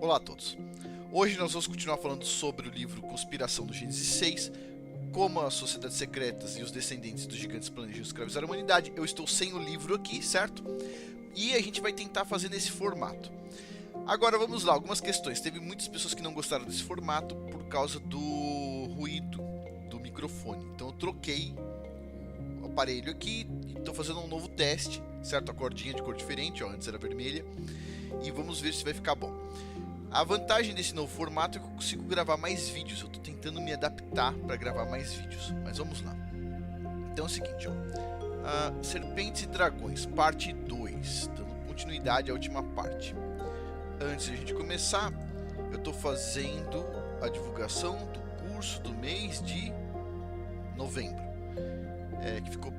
Olá a todos. Hoje nós vamos continuar falando sobre o livro Conspiração do Gênesis 6, como as sociedades secretas e os descendentes dos gigantes planejam escravizar a humanidade. Eu estou sem o livro aqui, certo? E a gente vai tentar fazer nesse formato. Agora vamos lá, algumas questões. Teve muitas pessoas que não gostaram desse formato por causa do ruído do microfone. Então eu troquei o aparelho aqui e estou fazendo um novo teste, certo? A cordinha de cor diferente, ó, antes era vermelha. E vamos ver se vai ficar bom. A vantagem desse novo formato é que eu consigo gravar mais vídeos. Eu estou tentando me adaptar para gravar mais vídeos, mas vamos lá. Então é o seguinte, ó. Serpentes e Dragões, parte 2, dando continuidade à última parte. Antes de a gente começar, eu estou fazendo a divulgação do curso do mês de novembro, que ficou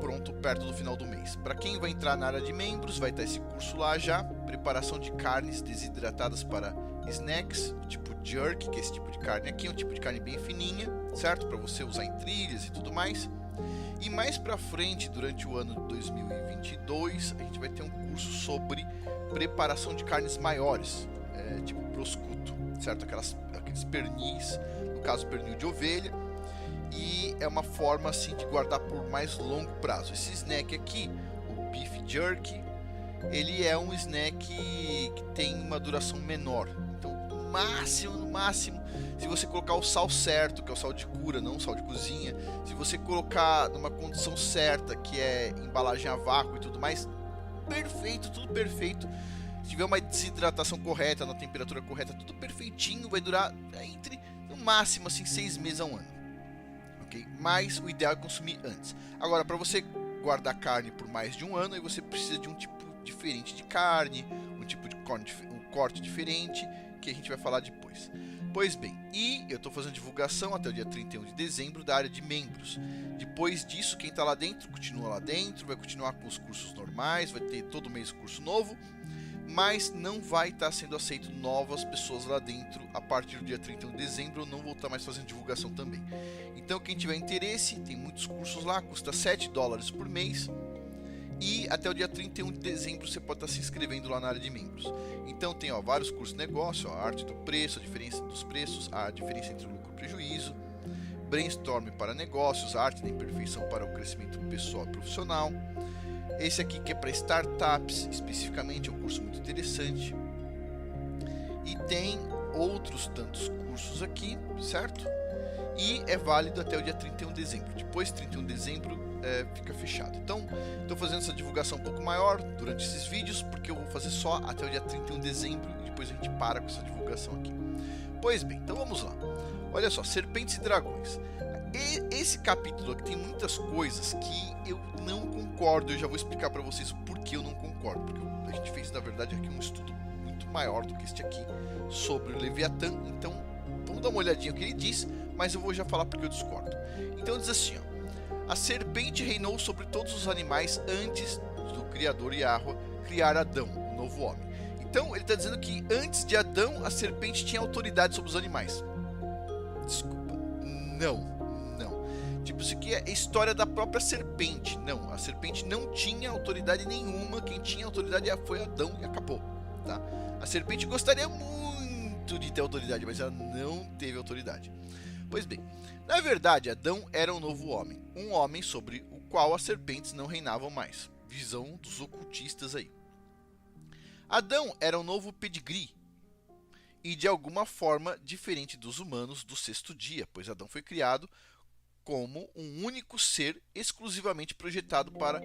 pronto perto do final do mês. Para quem vai entrar na área de membros, vai estar esse curso lá já. Preparação de carnes desidratadas para snacks, tipo jerk, que é esse tipo de carne aqui, é um tipo de carne bem fininha, certo? Para você usar em trilhas e tudo mais. E mais para frente, durante o ano de 2022, a gente vai ter um curso sobre preparação de carnes maiores, tipo prosciutto, certo? Aqueles pernis, no caso pernil de ovelha. E é uma forma assim de guardar por mais longo prazo. Esse snack aqui, o beef jerky, ele é um snack que tem uma duração menor. Então, no máximo, se você colocar o sal certo, que é o sal de cura, não o sal de cozinha, se você colocar numa condição certa, que é embalagem a vácuo e tudo mais, perfeito, tudo perfeito. Se tiver uma desidratação correta, na temperatura correta, tudo perfeitinho, vai durar entre, no máximo, assim, 6 meses a um ano. Okay? Mas o ideal é consumir antes. Agora, para você guardar carne por mais de um ano, aí você precisa de um tipo diferente de carne, um tipo de corte diferente, que a gente vai falar depois. Pois bem, e eu estou fazendo divulgação até o dia 31 de dezembro da área de membros. Depois disso, quem está lá dentro, continua lá dentro, vai continuar com os cursos normais, vai ter todo mês curso novo, mas não vai estar sendo aceito novas pessoas lá dentro a partir do dia 31 de dezembro. Eu não vou estar mais fazendo divulgação também. Então quem tiver interesse, tem muitos cursos lá, custa $7 por mês. E até o dia 31 de dezembro você pode estar se inscrevendo lá na área de membros. Então tem vários cursos de negócio, a arte do preço, a diferença dos preços, a diferença entre lucro e prejuízo, brainstorm para negócios, a arte da imperfeição para o crescimento pessoal e profissional. Esse aqui que é para startups, especificamente, é um curso muito interessante. E tem outros tantos cursos aqui, certo? E é válido até o dia 31 de dezembro. Depois de 31 de dezembro fica fechado. Então, estou fazendo essa divulgação um pouco maior durante esses vídeos, porque eu vou fazer só até o dia 31 de dezembro e depois a gente para com essa divulgação aqui. Pois bem, então vamos lá. Olha só, Serpentes e Dragões. Esse capítulo aqui tem muitas coisas que eu não concordo. Eu já vou explicar para vocês o porquê eu não concordo. Porque a gente fez, na verdade, aqui um estudo muito maior do que este aqui sobre o Leviatã. Então, vamos dar uma olhadinha no que ele diz, mas eu vou já falar porque eu discordo. Então diz assim, ó: a serpente reinou sobre todos os animais antes do Criador Yahweh criar Adão, o novo homem. Então ele está dizendo que antes de Adão a serpente tinha autoridade sobre os animais. Desculpa, não. Tipo, isso aqui é a história da própria serpente. Não, a serpente não tinha autoridade nenhuma. Quem tinha autoridade foi Adão e acabou, tá? A serpente gostaria muito de ter autoridade, mas ela não teve autoridade. Pois bem, na verdade, Adão era um novo homem, um homem sobre o qual as serpentes não reinavam mais. Visão dos ocultistas aí. Adão era um novo pedigree e de alguma forma diferente dos humanos do sexto dia, pois Adão foi criado como um único ser exclusivamente projetado para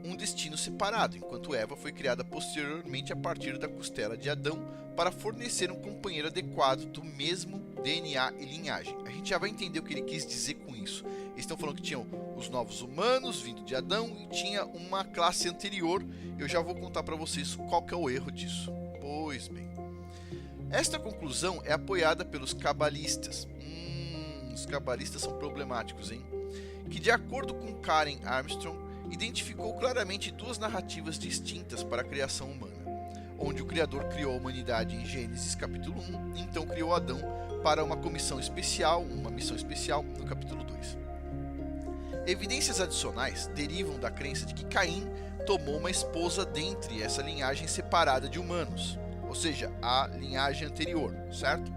um destino separado, enquanto Eva foi criada posteriormente a partir da costela de Adão para fornecer um companheiro adequado do mesmo DNA e linhagem. A gente já vai entender o que ele quis dizer com isso. Eles estão falando que tinham os novos humanos vindo de Adão e tinha uma classe anterior. Eu já vou contar para vocês qual que é o erro disso. Pois bem, esta conclusão é apoiada pelos cabalistas. Os cabalistas são problemáticos, hein? Que, de acordo com Karen Armstrong, identificou claramente duas narrativas distintas para a criação humana, onde o Criador criou a humanidade em Gênesis capítulo 1 e então criou Adão para uma missão especial no capítulo 2. Evidências adicionais derivam da crença de que Caim tomou uma esposa dentre essa linhagem separada de humanos, ou seja, a linhagem anterior, certo?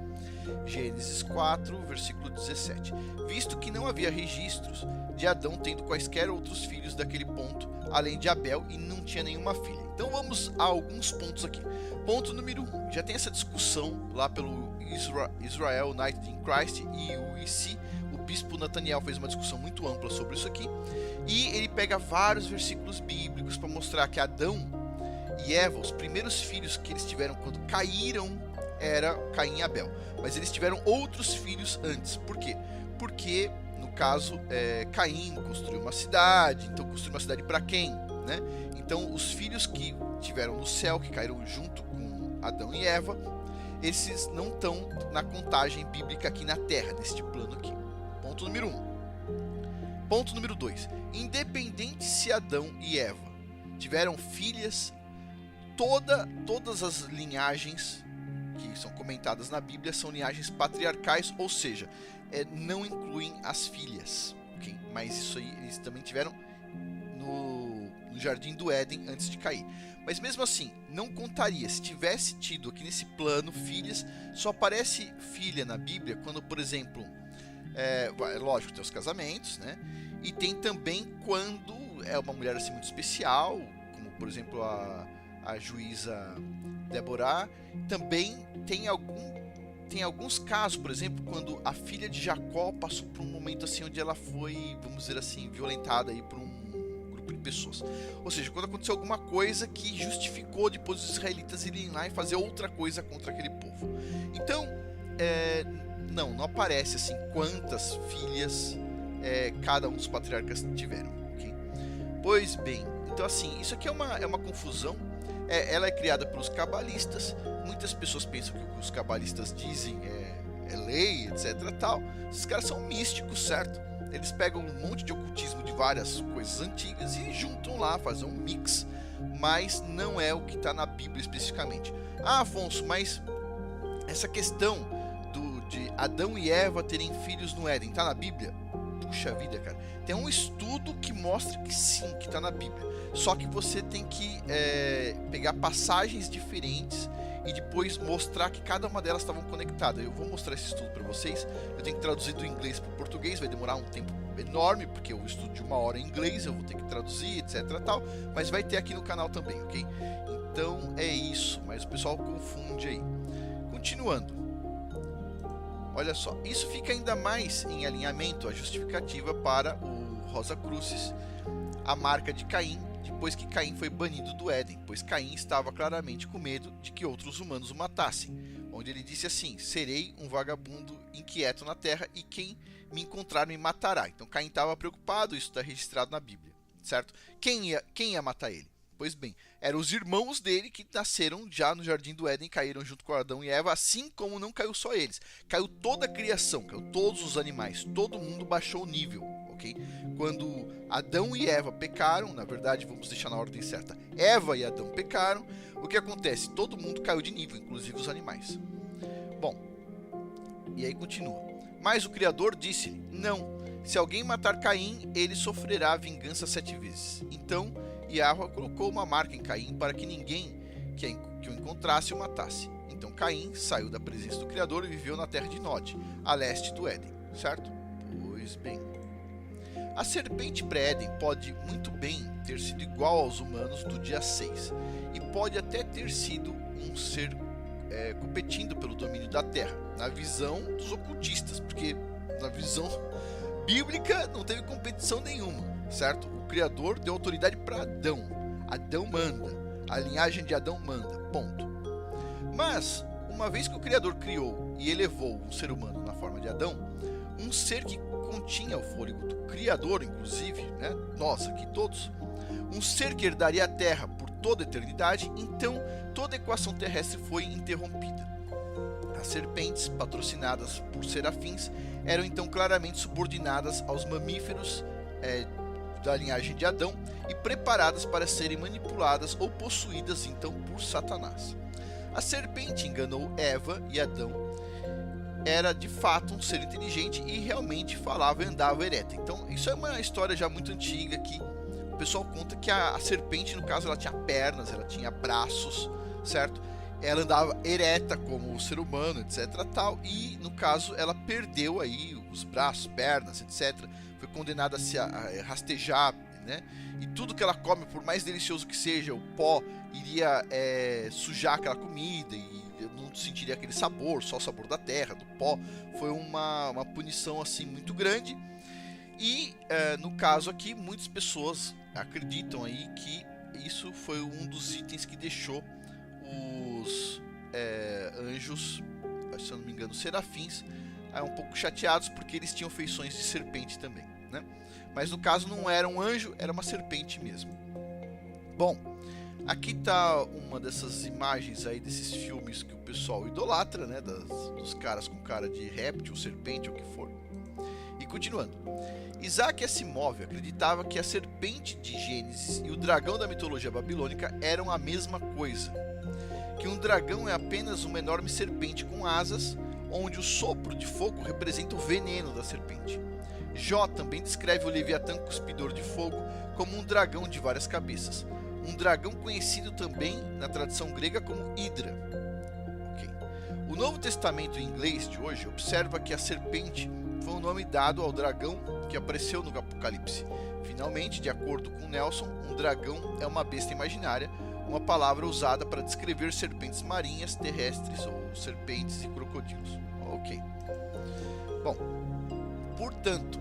Gênesis 4, versículo 17. Visto que não havia registros de Adão tendo quaisquer outros filhos daquele ponto, além de Abel, e não tinha nenhuma filha. Então vamos a alguns pontos aqui. Ponto número 1. Já tem essa discussão lá pelo Israel United in Christ e o IC. O bispo Nathaniel fez uma discussão muito ampla sobre isso aqui. E ele pega vários versículos bíblicos para mostrar que Adão e Eva, os primeiros filhos que eles tiveram quando caíram, era Caim e Abel. Mas eles tiveram outros filhos antes. Por quê? Porque, no caso, Caim construiu uma cidade. Então, construiu uma cidade para quem? Né? Então, os filhos que tiveram no céu, que caíram junto com Adão e Eva, esses não estão na contagem bíblica aqui na Terra, neste plano aqui. Ponto número 1. Ponto número 2. Independente se Adão e Eva tiveram filhas, todas as linhagens que são comentadas na Bíblia são linhagens patriarcais, ou seja, não incluem as filhas, okay? Mas isso aí eles também tiveram no Jardim do Éden antes de cair. Mas mesmo assim, não contaria. Se tivesse tido aqui nesse plano filhas, só aparece filha na Bíblia quando, por exemplo, lógico, tem os casamentos, né? E tem também quando é uma mulher assim muito especial, como por exemplo a juíza Débora. Também tem alguns casos, por exemplo, quando a filha de Jacó passou por um momento assim onde ela foi, vamos dizer assim, violentada aí por um grupo de pessoas. Ou seja, quando aconteceu alguma coisa que justificou depois os israelitas irem lá e fazer outra coisa contra aquele povo. Então, não aparece assim quantas filhas cada um dos patriarcas tiveram. Okay? Pois bem, então assim, isso aqui é uma confusão. Ela é criada pelos cabalistas. Muitas pessoas pensam que o que os cabalistas dizem é lei, etc. Tal. Esses caras são místicos, certo? Eles pegam um monte de ocultismo de várias coisas antigas e juntam lá, fazem um mix. Mas não é o que está na Bíblia especificamente. Ah, Afonso, mas essa questão de Adão e Eva terem filhos no Éden, está na Bíblia? Puxa vida, cara. Tem um estudo que mostra que sim, que está na Bíblia. Só que você tem que pegar passagens diferentes e depois mostrar que cada uma delas estavam conectadas. Eu vou mostrar esse estudo para vocês. Eu tenho que traduzir do inglês para o português, vai demorar um tempo enorme, porque eu estudo de 1 hora em inglês, eu vou ter que traduzir, etc. Tal, mas vai ter aqui no canal também, ok? Então é isso, mas o pessoal confunde aí. Continuando. Olha só, isso fica ainda mais em alinhamento à justificativa para o Rosa Crucis, a marca de Caim, depois que Caim foi banido do Éden, pois Caim estava claramente com medo de que outros humanos o matassem, onde ele disse assim: serei um vagabundo inquieto na terra e quem me encontrar me matará. Então Caim estava preocupado, isso está registrado na Bíblia, certo? Quem ia matar ele? Pois bem, eram os irmãos dele que nasceram já no Jardim do Éden, caíram junto com Adão e Eva, assim como não caiu só eles, caiu toda a criação, caiu todos os animais, todo mundo baixou o nível, ok? Quando Adão e Eva pecaram, na verdade vamos deixar na ordem certa, Eva e Adão pecaram, o que acontece? Todo mundo caiu de nível, inclusive os animais. Bom, e aí continua. Mas o Criador disse-lhe: não, se alguém matar Caim, ele sofrerá vingança 7 vezes. Então Yahweh colocou uma marca em Caim para que ninguém que o encontrasse o matasse. Então Caim saiu da presença do Criador e viveu na terra de Nod, a leste do Éden, certo? Pois bem, a serpente pré-Éden pode muito bem ter sido igual aos humanos do dia 6 e pode até ter sido um ser competindo pelo domínio da terra, na visão dos ocultistas, porque na visão bíblica não teve competição nenhuma, certo? O Criador deu autoridade para Adão. Adão manda. A linhagem de Adão manda. Ponto. Mas, uma vez que o Criador criou e elevou um ser humano na forma de Adão, um ser que continha o fôlego do Criador, inclusive, né? Nós aqui todos, um ser que herdaria a terra por toda a eternidade, então toda a equação terrestre foi interrompida. As serpentes, patrocinadas por serafins, eram então claramente subordinadas aos mamíferos da linhagem de Adão e preparadas para serem manipuladas ou possuídas então por Satanás. A serpente enganou Eva e Adão era de fato um ser inteligente e realmente falava e andava ereta. Então isso é uma história já muito antiga que o pessoal conta que a serpente, no caso, ela tinha pernas, ela tinha braços, certo? ela andava ereta como o ser humano, etc. tal, e no caso ela perdeu aí os braços, pernas, etc. Foi condenada a rastejar, né? E tudo que ela come, por mais delicioso que seja, o pó iria sujar aquela comida e eu não sentiria aquele sabor, só o sabor da terra, do pó. Foi uma punição assim muito grande. E no caso aqui, muitas pessoas acreditam aí que isso foi um dos itens que deixou os anjos, se eu não me engano, serafins, um pouco chateados, porque eles tinham feições de serpente também, né? Mas no caso não era um anjo, era uma serpente mesmo. Bom, aqui tá uma dessas imagens aí desses filmes que o pessoal idolatra, né? Dos caras com cara de réptil, serpente, ou o que for. E continuando. Isaac Asimov acreditava que a serpente de Gênesis e o dragão da mitologia babilônica eram a mesma coisa. Que um dragão é apenas uma enorme serpente com asas, onde o sopro de fogo representa o veneno da serpente. Jó também descreve o Leviatã cuspidor de fogo como um dragão de várias cabeças. Um dragão conhecido também na tradição grega como Hidra. Okay. O Novo Testamento em inglês de hoje observa que a serpente foi um nome dado ao dragão que apareceu no Apocalipse. Finalmente, de acordo com Nelson, um dragão é uma besta imaginária, uma palavra usada para descrever serpentes marinhas, terrestres ou serpentes e crocodilos. Ok. Bom, portanto,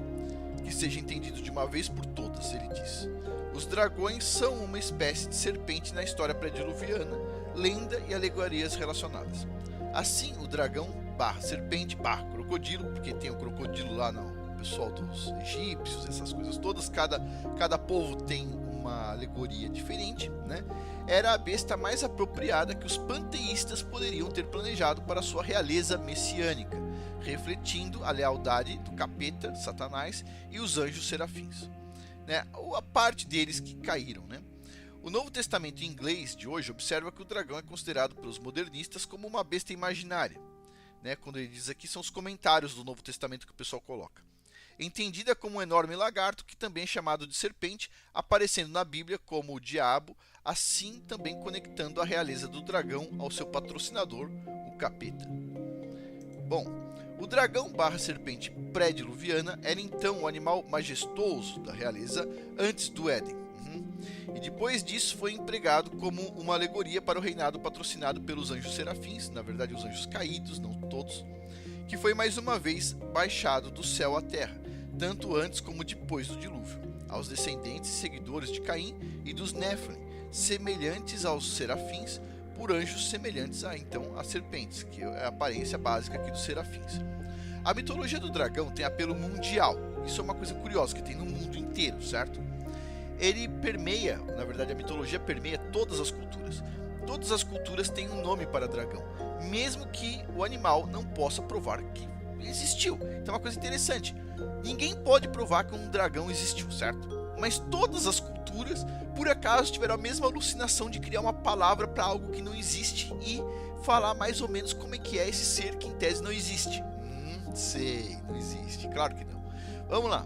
que seja entendido de uma vez por todas, ele diz. Os dragões são uma espécie de serpente na história pré-diluviana, lenda e alegorias relacionadas. Assim, o dragão barra serpente barra crocodilo, porque tem o crocodilo lá no pessoal dos egípcios, essas coisas todas, cada povo tem uma alegoria diferente, né? Era a besta mais apropriada que os panteístas poderiam ter planejado para sua realeza messiânica, refletindo a lealdade do capeta, Satanás, e os anjos serafins, né? Ou a parte deles que caíram, né? O Novo Testamento em inglês de hoje observa que o dragão é considerado pelos modernistas como uma besta imaginária, né? Quando ele diz aqui, são os comentários do Novo Testamento que o pessoal coloca. Entendida como um enorme lagarto, que também é chamado de serpente, aparecendo na Bíblia como o diabo, assim também conectando a realeza do dragão ao seu patrocinador, o capeta. Bom, o dragão barra serpente pré-diluviana era então o animal majestoso da realeza antes do Éden. E depois disso foi empregado como uma alegoria para o reinado patrocinado pelos anjos serafins, na verdade os anjos caídos, não todos, que foi mais uma vez baixado do céu à terra, tanto antes como depois do dilúvio, aos descendentes e seguidores de Caim e dos Néfilim, semelhantes aos serafins, por anjos semelhantes a serpentes, que é a aparência básica aqui dos serafins. A mitologia do dragão tem apelo mundial, isso é uma coisa curiosa, que tem no mundo inteiro, certo? Ele permeia, na verdade a mitologia permeia todas as culturas. Todas as culturas têm um nome para dragão, mesmo que o animal não possa provar que existiu. Então é uma coisa interessante. Ninguém pode provar que um dragão existiu, certo? Mas todas as culturas, por acaso, tiveram a mesma alucinação de criar uma palavra para algo que não existe e falar mais ou menos como é que é esse ser que em tese não existe. Sei, não existe, claro que não. Vamos lá.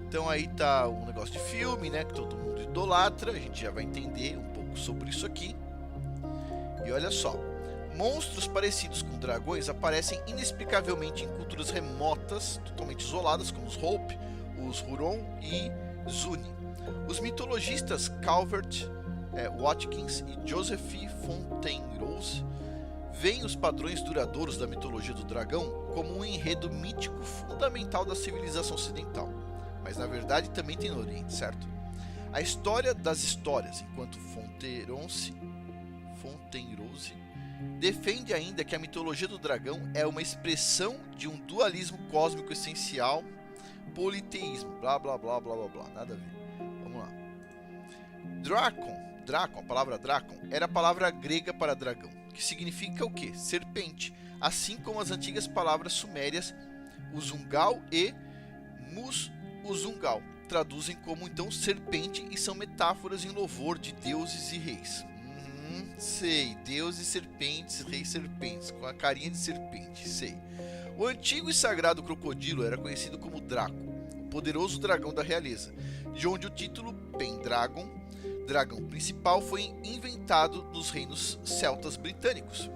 Então aí tá um negócio de filme, né, que todo mundo idolatra, a gente já vai entender um pouco sobre isso aqui. E olha só, monstros parecidos com dragões aparecem inexplicavelmente em culturas remotas, totalmente isoladas, como os Hopi, os Huron e Zuni. Os mitologistas Calvert, Watkins e Joseph Fontaine-Rose veem os padrões duradouros da mitologia do dragão como um enredo mítico fundamental da civilização ocidental. Mas na verdade também tem no Oriente, certo? A história das histórias, enquanto Fontaine-Rose defende ainda que a mitologia do dragão é uma expressão de um dualismo cósmico essencial, politeísmo, blá blá blá blá blá blá, nada a ver. Vamos lá. Drakon, a palavra Drakon, era a palavra grega para dragão, que significa o quê? Serpente, assim como as antigas palavras sumérias Uzungal e Uzungal traduzem como então serpente e são metáforas em louvor de deuses e reis. Sei, deuses serpentes, reis serpentes, com a carinha de serpente, sei. O antigo e sagrado crocodilo era conhecido como Draco, o poderoso dragão da realeza, de onde o título Pendragon, dragão principal foi inventado nos reinos celtas britânicos,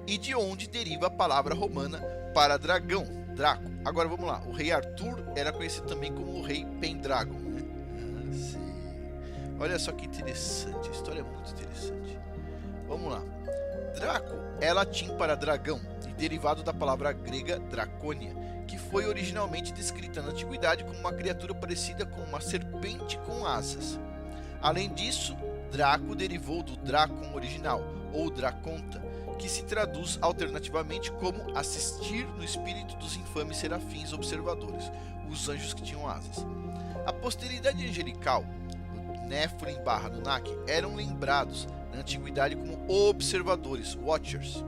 e de onde deriva a palavra romana para dragão, Draco. Agora vamos lá, o rei Arthur era conhecido também como o rei Pendragon, né? Sim. Olha só que interessante, a história é muito interessante. Vamos lá. Draco é latim para dragão e derivado da palavra grega dracônia, que foi originalmente descrita na antiguidade como uma criatura parecida com uma serpente com asas. Além disso, Draco derivou do Dracon original, ou Draconta, que se traduz alternativamente como assistir no espírito dos infames serafins observadores, os anjos que tinham asas. A posteridade angelical, o Nephilim / Anunnaki, eram lembrados na antiguidade como observadores, watchers,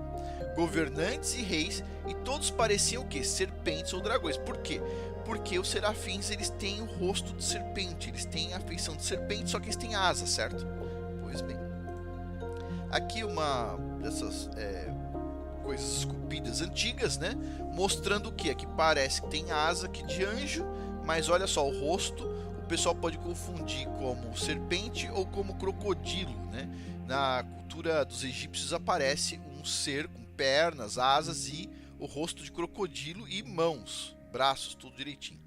governantes e reis, e todos pareciam que serpentes ou dragões. Por quê? Porque os serafins, eles têm o rosto de serpente, eles têm a feição de serpente, só que eles têm asas, certo? Pois bem. Aqui uma dessas coisas esculpidas antigas, né? Mostrando o que? É que parece que tem asa aqui de anjo, mas olha só, o rosto o pessoal pode confundir como serpente ou como crocodilo, né? Na cultura dos egípcios aparece um ser com pernas, asas e o rosto de crocodilo e mãos, braços, tudo direitinho.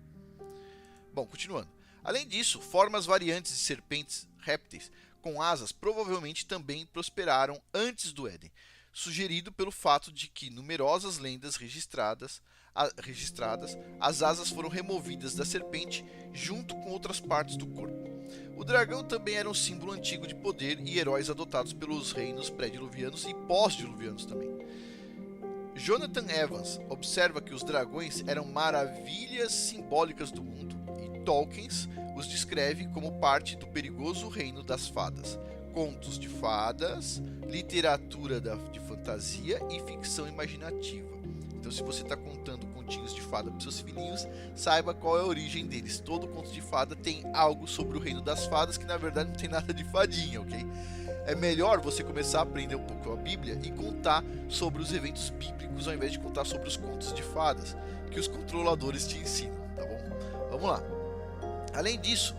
Bom, continuando. Além disso, formas variantes de serpentes répteis com asas provavelmente também prosperaram antes do Éden, sugerido pelo fato de que numerosas lendas registradas, as asas foram removidas da serpente junto com outras partes do corpo. O dragão também era um símbolo antigo de poder e heróis adotados pelos reinos pré-diluvianos e pós-diluvianos também. Jonathan Evans observa que os dragões eram maravilhas simbólicas do mundo, e Tolkien os descreve como parte do perigoso reino das fadas, contos de fadas, literatura de fantasia e ficção imaginativa. Então, se você está contando continhos de fada para seus filhinhos, saiba qual é a origem deles. Todo conto de fada tem algo sobre o reino das fadas, que na verdade não tem nada de fadinha, ok? É melhor você começar a aprender um pouco a Bíblia e contar sobre os eventos bíblicos, ao invés de contar sobre os contos de fadas, que os controladores te ensinam, tá bom? Vamos lá. Além disso,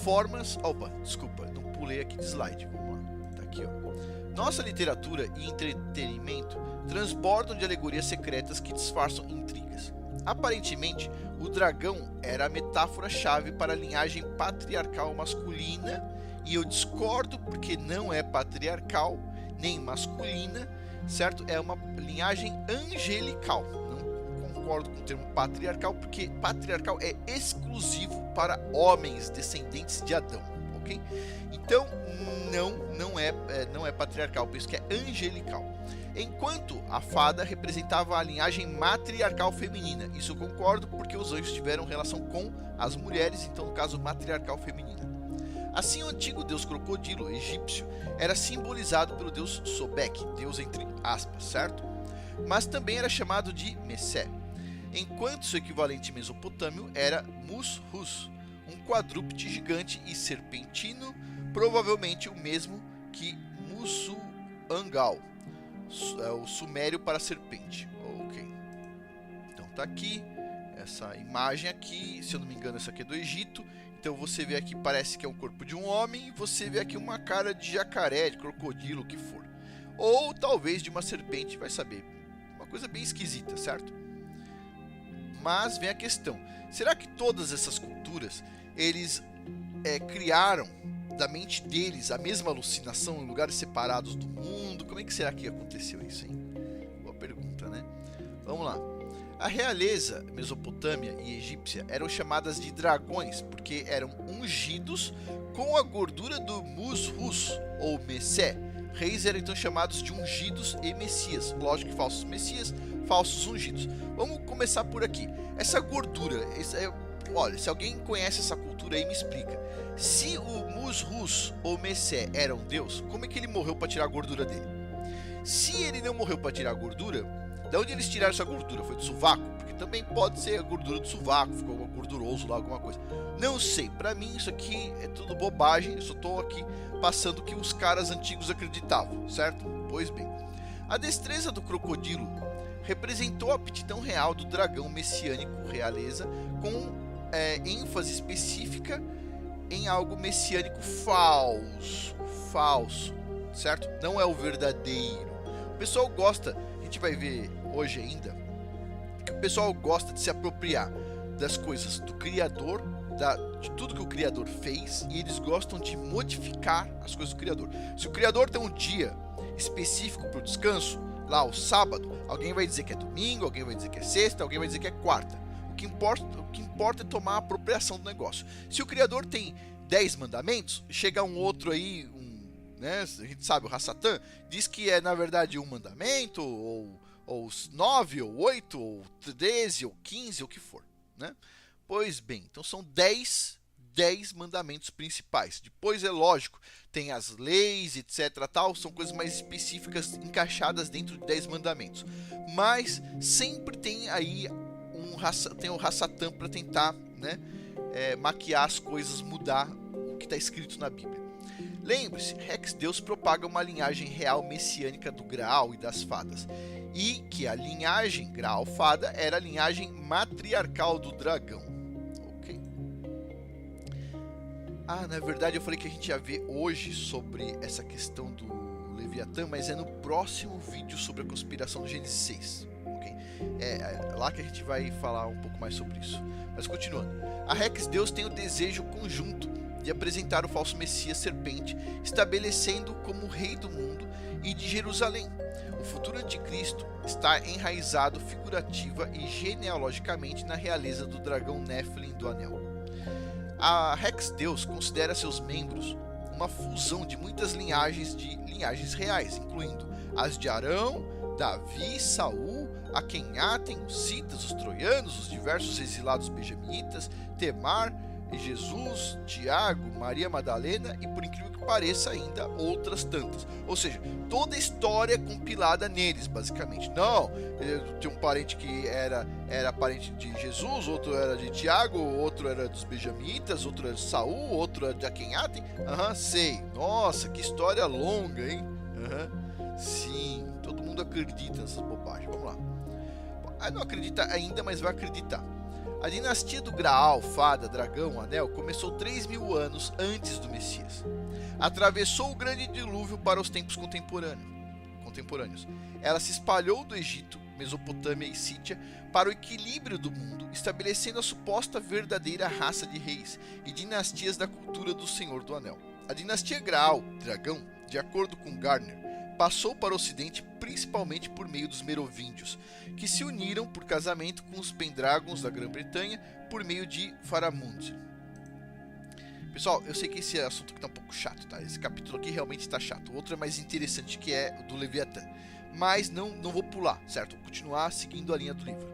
formas... Opa, desculpa, não pulei aqui de slide. Vamos lá, tá aqui, ó. Nossa literatura e entretenimento transbordam de alegorias secretas que disfarçam intrigas. Aparentemente, o dragão era a metáfora-chave para a linhagem patriarcal masculina, e eu discordo porque não é patriarcal nem masculina, certo? É uma linhagem angelical. Não concordo com o termo patriarcal, porque patriarcal é exclusivo para homens descendentes de Adão, ok? Então não é patriarcal, penso que é angelical. Enquanto a fada representava a linhagem matriarcal feminina. Isso eu concordo porque os anjos tiveram relação com as mulheres, então no caso matriarcal feminina. Assim, o antigo deus crocodilo egípcio era simbolizado pelo deus Sobek, deus entre aspas, certo? Mas também era chamado de Messé, enquanto seu equivalente mesopotâmio era Mus-Hus, um quadrúpede gigante e serpentino, provavelmente o mesmo que Musu-Angal, o sumério para serpente. Ok. Então tá aqui essa imagem aqui, se eu não me engano essa aqui é do Egito. Então você vê aqui, parece que é um corpo de um homem, e você vê aqui uma cara de jacaré, de crocodilo, o que for. Ou talvez de uma serpente, vai saber. Uma coisa bem esquisita, certo? Mas vem a questão, será que todas essas culturas, eles criaram da mente deles a mesma alucinação em lugares separados do mundo? Como é que será que aconteceu isso, hein? Boa pergunta, né? Vamos lá. A realeza mesopotâmia e egípcia eram chamadas de dragões porque eram ungidos com a gordura do Mus-Hus, ou Messé. Reis eram então chamados de ungidos e messias. Lógico que falsos messias, falsos ungidos. Vamos começar por aqui. Essa gordura, olha, se alguém conhece essa cultura aí, me explica. Se o Mus-Hus ou Messé era um deus, como é que ele morreu para tirar a gordura dele? Se ele não morreu para tirar a gordura, de onde eles tiraram essa gordura? Foi do sovaco? Porque também pode ser a gordura do sovaco, ficou gorduroso lá, alguma coisa. Não sei, pra mim isso aqui é tudo bobagem, eu só tô aqui passando o que os caras antigos acreditavam, certo? Pois bem, a destreza do crocodilo representou a aptidão real do dragão messiânico realeza, com ênfase específica em algo messiânico falso, certo? Não é o verdadeiro. O pessoal gosta, a gente vai ver hoje ainda, que o pessoal gosta de se apropriar das coisas do Criador, de tudo que o Criador fez, e eles gostam de modificar as coisas do Criador. Se o Criador tem um dia específico para o descanso, lá o sábado, alguém vai dizer que é domingo, alguém vai dizer que é sexta, alguém vai dizer que é quarta. O que importa é tomar a apropriação do negócio. Se o Criador tem 10 mandamentos, chega um outro aí, né, a gente sabe, o Hassatan, diz que é na verdade um mandamento, ou 9, ou 8, ou 13, ou 15, ou o que for, né? Pois bem, então são 10 mandamentos principais. Depois é lógico, tem as leis, etc, tal, são coisas mais específicas encaixadas dentro de 10 mandamentos. Mas sempre tem aí tem o Hassatan para tentar, né, maquiar as coisas, mudar o que está escrito na Bíblia. Lembre-se, Rex Deus propaga uma linhagem real messiânica do Graal e das fadas, e que a linhagem Graal-fada era a linhagem matriarcal do dragão. Ok? Na verdade eu falei que a gente ia ver hoje sobre essa questão do Leviatã, mas é no próximo vídeo sobre a conspiração do Gênesis 6. Okay? É lá que a gente vai falar um pouco mais sobre isso. Mas continuando, a Rex Deus tem o desejo conjunto de apresentar o falso Messias serpente, estabelecendo como rei do mundo e de Jerusalém. O futuro anticristo está enraizado figurativa e genealogicamente na realeza do dragão Nephilim do Anel. A Rex Deus considera seus membros uma fusão de muitas linhagens reais, incluindo as de Arão, Davi, Saul, Aquenhatem, os Citas, os Troianos, os diversos exilados benjamitas, Temar, Jesus, Tiago, Maria Madalena e, por incrível que pareça, ainda outras tantas. Ou seja, toda a história compilada neles, basicamente. Não, tem um parente que era parente de Jesus, outro era de Tiago, outro era dos benjamitas, outro era de Saul, outro era de Aquenhatem. Sei. Nossa, que história longa, hein? Sim, todo mundo acredita nessas bobagens. Vamos lá. Não acredita ainda, mas vai acreditar. A dinastia do Graal, Fada, Dragão, Anel começou 3.000 anos antes do Messias. Atravessou o grande dilúvio para os tempos contemporâneos. Ela se espalhou do Egito, Mesopotâmia e Sítia para o equilíbrio do mundo, estabelecendo a suposta verdadeira raça de reis e dinastias da cultura do Senhor do Anel. A dinastia Graal, Dragão, de acordo com Gardner, passou para o ocidente principalmente por meio dos merovíndios, que se uniram por casamento com os Pendragons da Grã-Bretanha por meio de Faramund. Pessoal, eu sei que esse assunto aqui está um pouco chato, tá? Esse capítulo aqui realmente está chato. O outro é mais interessante, que é o do Leviatã. Mas não vou pular, certo? Vou continuar seguindo a linha do livro.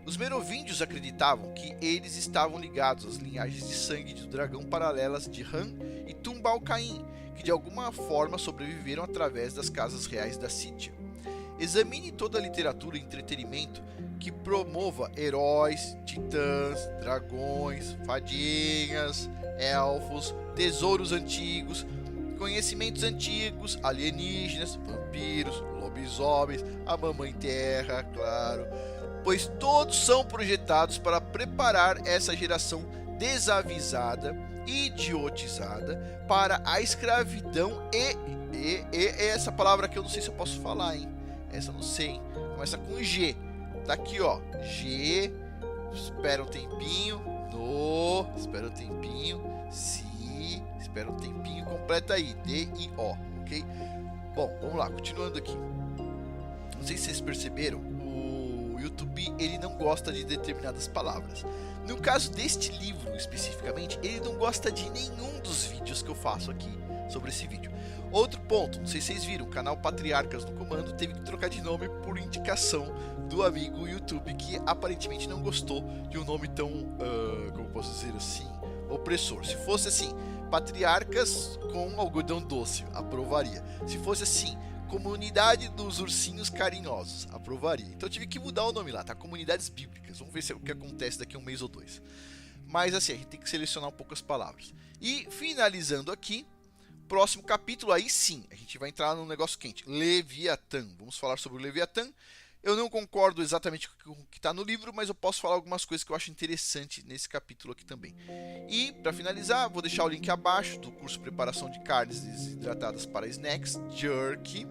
Os merovíndios acreditavam que eles estavam ligados às linhagens de sangue do dragão paralelas de Ram e Tumbal-Caim, que de alguma forma sobreviveram através das casas reais da Sítia. Examine toda a literatura e entretenimento que promova heróis, titãs, dragões, fadinhas, elfos, tesouros antigos, conhecimentos antigos, alienígenas, vampiros, lobisomens, a mamãe terra, claro, pois todos são projetados para preparar essa geração desavisada, idiotizada para a escravidão e essa palavra que eu não sei se eu posso falar, hein? Essa eu não sei, hein? Começa com G. Tá aqui, ó. G. Espera um tempinho. Espera um tempinho. Si. Espera um tempinho. Completa aí. D-I-O. Ok? Bom, vamos lá. Continuando aqui. Não sei se vocês perceberam. O YouTube, ele não gosta de determinadas palavras. No caso deste livro, especificamente, ele não gosta de nenhum dos vídeos que eu faço aqui sobre esse vídeo. Outro ponto, não sei se vocês viram, o canal Patriarcas no Comando teve que trocar de nome por indicação do amigo YouTube, que aparentemente não gostou de um nome tão, como posso dizer assim, opressor. Se fosse assim, Patriarcas com algodão doce, aprovaria. Se fosse assim, Comunidade dos Ursinhos Carinhosos, aprovaria. Então eu tive que mudar o nome lá, tá? Comunidades Bíblicas. Vamos ver o que acontece daqui a um mês ou dois. Mas assim, a gente tem que selecionar um pouco as palavras. E finalizando aqui, próximo capítulo, aí sim, a gente vai entrar num negócio quente. Leviatã. Vamos falar sobre o Leviatã, Eu não concordo exatamente com o que está no livro, mas eu posso falar algumas coisas que eu acho interessante nesse capítulo aqui também. E, para finalizar, vou deixar o link abaixo do curso Preparação de Carnes Desidratadas para Snacks, Jerky,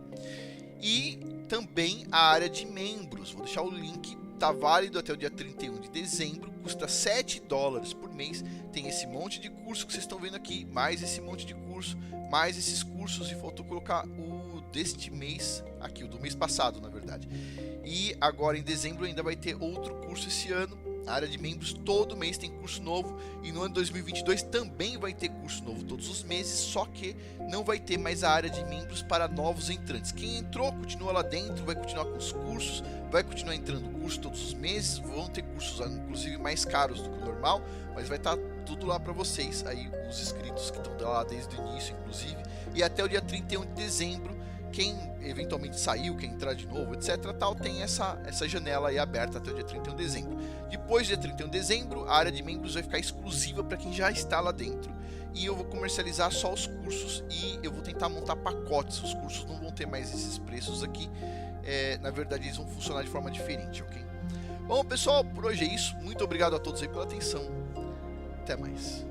e também a área de membros. Vou deixar o link, tá válido até o dia 31 de dezembro, custa $7 por mês. Tem esse monte de curso que vocês estão vendo aqui, mais esse monte de curso, mais esses cursos, e faltou colocar o deste mês aqui, o do mês passado, na verdade. E agora em dezembro ainda vai ter outro curso esse ano. A área de membros todo mês tem curso novo, e no ano 2022 também vai ter curso novo todos os meses, só que não vai ter mais a área de membros para novos entrantes. Quem entrou continua lá dentro, vai continuar com os cursos, vai continuar entrando curso todos os meses, vão ter cursos inclusive mais caros do que o normal, mas vai estar tudo lá para vocês, aí os inscritos que estão lá desde o início inclusive, e até o dia 31 de dezembro. Quem eventualmente saiu, quer entrar de novo, etc, tal, tem essa janela aí aberta até o dia 31 de dezembro. Depois do dia 31 de dezembro, a área de membros vai ficar exclusiva para quem já está lá dentro. E eu vou comercializar só os cursos, e eu vou tentar montar pacotes. Os cursos não vão ter mais esses preços aqui. Na verdade, eles vão funcionar de forma diferente, ok? Bom, pessoal, por hoje é isso. Muito obrigado a todos aí pela atenção. Até mais.